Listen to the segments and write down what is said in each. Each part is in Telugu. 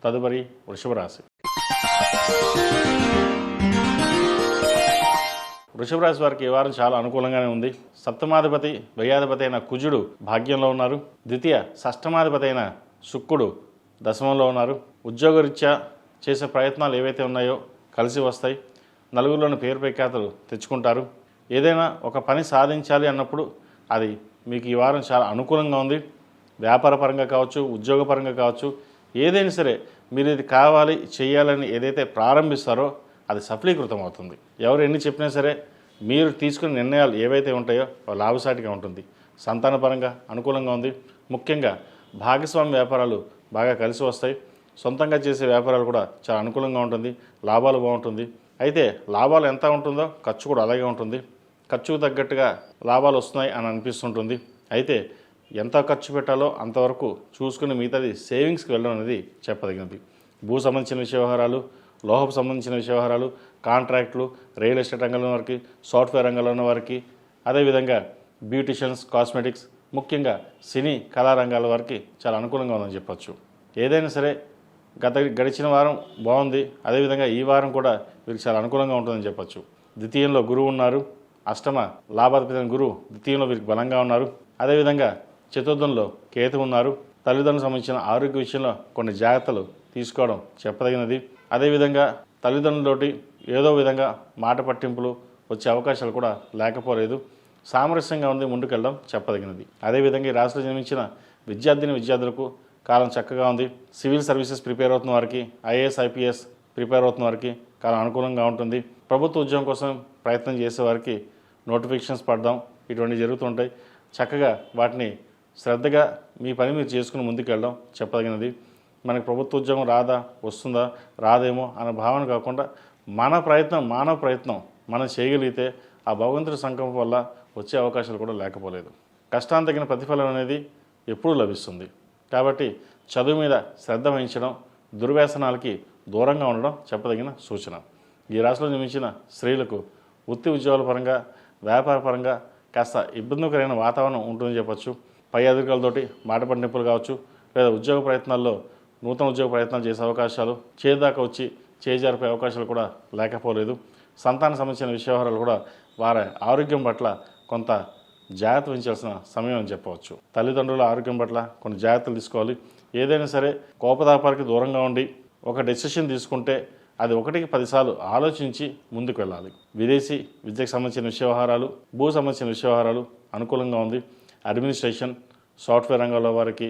తదుపరి వృషభ రాశి. వృషభ రాశి వారికి ఈ వారం చాలా అనుకూలంగానే ఉంది. సప్తమాధిపతి వ్యయాధిపతి అయిన కుజుడు భాగ్యంలో ఉన్నారు. ద్వితీయ షష్టమాధిపతి అయిన శుక్రుడు దశమంలో ఉన్నారు. ఉద్యోగరీత్యా చేసే ప్రయత్నాలు ఏవైతే ఉన్నాయో కలిసి వస్తాయి. నలుగురిలోని పేరు ప్రఖ్యాతులు తెచ్చుకుంటారు. ఏదైనా ఒక పని సాధించాలి అన్నప్పుడు అది మీకు ఈ వారం చాలా అనుకూలంగా ఉంది. వ్యాపార పరంగా కావచ్చు, ఉద్యోగపరంగా కావచ్చు, ఏదైనా సరే మీరు ఇది కావాలి చేయాలని ఏదైతే ప్రారంభిస్తారో అది సఫలీకృతం అవుతుంది. ఎవరు ఎన్ని చెప్పినా సరే మీరు తీసుకునే నిర్ణయాలు ఏవైతే ఉంటాయో లాభసాటిగా ఉంటుంది. సంతానపరంగా అనుకూలంగా ఉంది. ముఖ్యంగా భాగస్వామ్య వ్యాపారాలు బాగా కలిసి వస్తాయి. సొంతంగా చేసే వ్యాపారాలు కూడా చాలా అనుకూలంగా ఉంటుంది. లాభాలు బాగుంటుంది. అయితే లాభాలు ఎంత ఉంటుందో ఖర్చు కూడా అలాగే ఉంటుంది. ఖర్చుకు తగ్గట్టుగా లాభాలు వస్తున్నాయి అని అనిపిస్తుంటుంది. అయితే ఎంత ఖర్చు పెట్టాలో అంతవరకు చూసుకుని మిగతాది సేవింగ్స్కి వెళ్ళడం అనేది చెప్పదగినది. భూ సంబంధించిన వ్యవహారాలు, లోహపు సంబంధించిన వ్యవహారాలు, కాంట్రాక్టులు, రియల్ ఎస్టేట్ రంగంలో వారికి, సాఫ్ట్వేర్ రంగంలో ఉన్న వారికి, అదేవిధంగా బ్యూటిషియన్స్, కాస్మెటిక్స్, ముఖ్యంగా సినీ కళారంగాల వారికి చాలా అనుకూలంగా ఉందని చెప్పచ్చు. ఏదైనా సరే గడిచిన వారం బాగుంది. అదేవిధంగా ఈ వారం కూడా వీరికి చాలా అనుకూలంగా ఉంటుందని చెప్పచ్చు. ద్వితీయంలో గురువు ఉన్నారు. అష్టమ లాభాధిపతి గురువు ద్వితీయంలో వీరికి బలంగా ఉన్నారు. అదేవిధంగా చతుర్థంలో కేతు ఉన్నారు. తల్లిదండ్రులకు సంబంధించిన ఆరోగ్య విషయంలో కొన్ని జాగ్రత్తలు తీసుకోవడం చెప్పదగినది. అదేవిధంగా తల్లిదండ్రులతోటి ఏదో విధంగా మాట పట్టింపులు వచ్చే అవకాశాలు కూడా లేకపోలేదు. సామరస్యంగా ఉంది, ముందుకెళ్ళడం చెప్పదగినది. అదేవిధంగా ఈ రాశిలో జన్మించిన విద్యార్థులకు కాలం చక్కగా ఉంది. సివిల్ సర్వీసెస్ ప్రిపేర్ అవుతున్న వారికి, ఐఏఎస్ ఐపీఎస్ ప్రిపేర్ అవుతున్న వారికి కాలం అనుకూలంగా ఉంటుంది. ప్రభుత్వ ఉద్యోగం కోసం ప్రయత్నం చేసేవారికి నోటిఫికేషన్స్ పడడం ఇటువంటివి జరుగుతుంటాయి. చక్కగా వాటిని శ్రద్ధగా మీ పని మీరు చేసుకుని ముందుకెళ్ళడం చెప్పదగినది. మనకి ప్రభుత్వ ఉద్యోగం రాదా, వస్తుందా, రాదేమో అనే భావన కాకుండా మానవ ప్రయత్నం మనం చేయగలిగితే ఆ భగవంతుడి సంకల్పం వల్ల వచ్చే అవకాశాలు కూడా లేకపోలేదు. కష్టానికి తగిన ప్రతిఫలం అనేది ఎప్పుడూ లభిస్తుంది. కాబట్టి చదువు మీద శ్రద్ధ వహించడం, దుర్వ్యసనాలకి దూరంగా ఉండడం చెప్పదగిన సూచన. ఈ రాశిలో జన్మించిన స్త్రీలకు వృత్తి ఉద్యోగాల పరంగా, వ్యాపార పరంగా కాస్త ఇబ్బందికరమైన వాతావరణం ఉంటుందని చెప్పచ్చు. పై అధికారులతోటి మాట పట్టింపులు కావచ్చు, లేదా ఉద్యోగ ప్రయత్నాల్లో నూతన ఉద్యోగ ప్రయత్నాలు చేసే అవకాశాలు, చేదాకా వచ్చి చేజారిపోయే అవకాశాలు కూడా లేకపోలేదు. సంతాన సంబంధించిన వ్యవహారాలు కూడా వారి ఆరోగ్యం పట్ల కొంత జాగ్రత్త వహించాల్సిన సమయం అని చెప్పవచ్చు. తల్లిదండ్రుల ఆరోగ్యం పట్ల కొన్ని జాగ్రత్తలు తీసుకోవాలి. ఏదైనా సరే కోపతాపాలకి దూరంగా ఉండి ఒక డెసిషన్ తీసుకుంటే అది 1కి 10 సార్లు ఆలోచించి ముందుకు వెళ్ళాలి. విదేశీ విద్యకు సంబంధించిన వ్యవహారాలు, భూ సంబంధించిన వ్యవహారాలు అనుకూలంగా ఉంది. అడ్మినిస్ట్రేషన్, సాఫ్ట్వేర్ రంగంలో వారికి,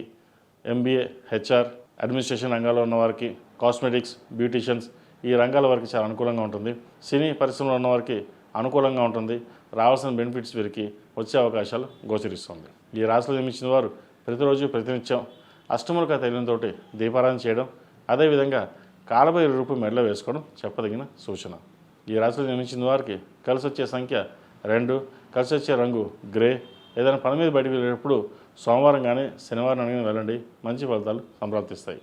ఎంబీఏ, హెచ్ఆర్, అడ్మినిస్ట్రేషన్ రంగాల్లో ఉన్న వారికి, కాస్మెటిక్స్, బ్యూటిషియన్స్ ఈ రంగాల వారికి చాలా అనుకూలంగా ఉంటుంది. సినీ పరిశ్రమలో ఉన్న వారికి అనుకూలంగా ఉంటుంది. రావాల్సిన బెనిఫిట్స్ వీరికి వచ్చే అవకాశాలు గోచరిస్తుంది. ఈ రాశిలో జన్మించిన వారు ప్రతిరోజు ప్రతినిత్యం అష్టములుగా తైలంతో దీపారాధన చేయడం, అదేవిధంగా కాలభైరవ రూపు మెడలో వేసుకోవడం చెప్పదగిన సూచన. ఈ రాశిలో జన్మించిన వారికి కలిసి వచ్చే సంఖ్య 2, కలిసి వచ్చే రంగు గ్రే. ఏదైనా పని మీద బయటకు వెళ్ళేటప్పుడు సోమవారం కానీ శనివారం కానీ వెళ్ళండి, మంచి ఫలితాలు సంప్రాప్తిస్తాయి.